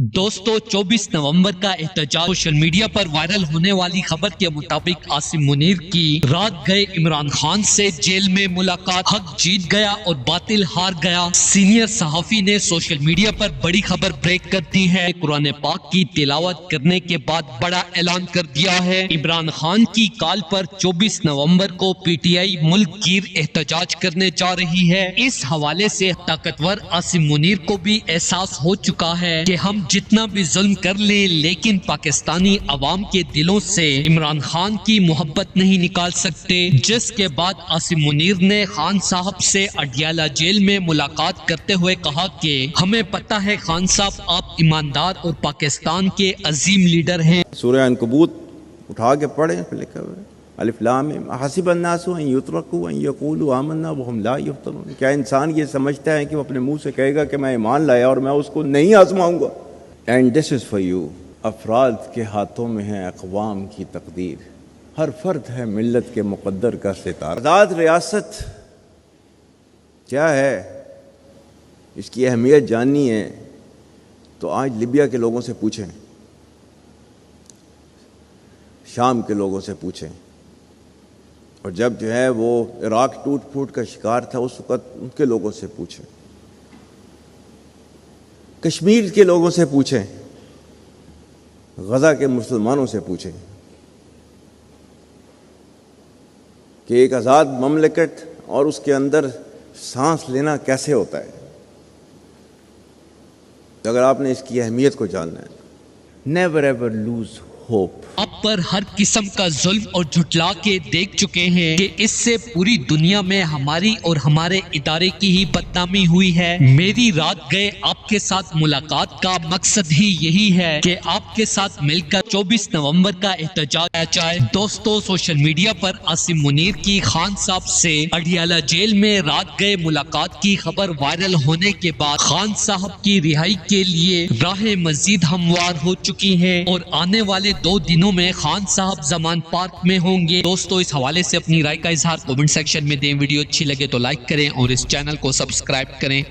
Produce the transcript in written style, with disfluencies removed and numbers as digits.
دوستو 24 نومبر کا احتجاج سوشل میڈیا پر وائرل ہونے والی خبر کے مطابق عاصم منیر کی رات گئے عمران خان سے جیل میں ملاقات، حق جیت گیا اور باطل ہار گیا۔ سینئر صحافی نے سوشل میڈیا پر بڑی خبر بریک کر دی ہے۔ قرآن پاک کی تلاوت کرنے کے بعد بڑا اعلان کر دیا ہے۔ عمران خان کی کال پر 24 نومبر کو پی ٹی آئی ملک گیر احتجاج کرنے جا رہی ہے۔ اس حوالے سے طاقتور عاصم منیر کو بھی احساس ہو چکا ہے کہ ہم جتنا بھی ظلم کر لیں لیکن پاکستانی عوام کے دلوں سے عمران خان کی محبت نہیں نکال سکتے، جس کے بعد عاصم منیر نے خان صاحب سے اڈیالہ جیل میں ملاقات کرتے ہوئے کہا کہ ہمیں پتہ ہے خان صاحب آپ ایماندار اور پاکستان کے عظیم لیڈر ہیں۔ سورہ عنکبوت اٹھا کے پڑھیں، پھر لکھا ہوا ہے الف لام میم حسب الناس ان یترکوا ان یقولوا آمنا وهم لا یفتنون۔ کیا انسان یہ سمجھتا ہے کہ وہ اپنے منہ سے کہے گا کہ میں ایمان لایا اور میں اس کو نہیں آزماؤں گا؟ And this is for you. افراد کے ہاتھوں میں ہے اقوام کی تقدیر، ہر فرد ہے ملت کے مقدر کا ستارہ۔ آزاد ریاست کیا ہے، اس کی اہمیت جاننی ہے تو آج لیبیا کے لوگوں سے پوچھیں، شام کے لوگوں سے پوچھیں، اور جب جو ہے وہ عراق ٹوٹ پھوٹ کا شکار تھا اس وقت ان کے لوگوں سے پوچھیں، کشمیر کے لوگوں سے پوچھیں، غزہ کے مسلمانوں سے پوچھیں کہ ایک آزاد مملکت اور اس کے اندر سانس لینا کیسے ہوتا ہے۔ اگر آپ نے اس کی اہمیت کو جاننا ہے، نیور ایور لوز ہوپ۔ آپ پر ہر قسم کا ظلم اور جھٹلا کے دیکھ چکے ہیں کہ اس سے پوری دنیا میں ہماری اور ہمارے ادارے کی ہی بدنامی ہوئی ہے۔ میری رات گئے آپ کے ساتھ ملاقات کا مقصد ہی یہی ہے کہ آپ کے ساتھ مل کر 24 نومبر کا احتجاج کیا جائے۔ دوستو سوشل میڈیا پر عاصم منیر کی خان صاحب سے اڈیالہ جیل میں رات گئے ملاقات کی خبر وائرل ہونے کے بعد خان صاحب کی رہائی کے لیے راہیں مزید ہموار ہو چکی ہیں اور آنے والے 2 دنوں میں خان صاحب زمان پارک میں ہوں گے۔ دوستو اس حوالے سے اپنی رائے کا اظہار کمنٹ سیکشن میں دیں۔ ویڈیو اچھی لگے تو لائک کریں اور اس چینل کو سبسکرائب کریں۔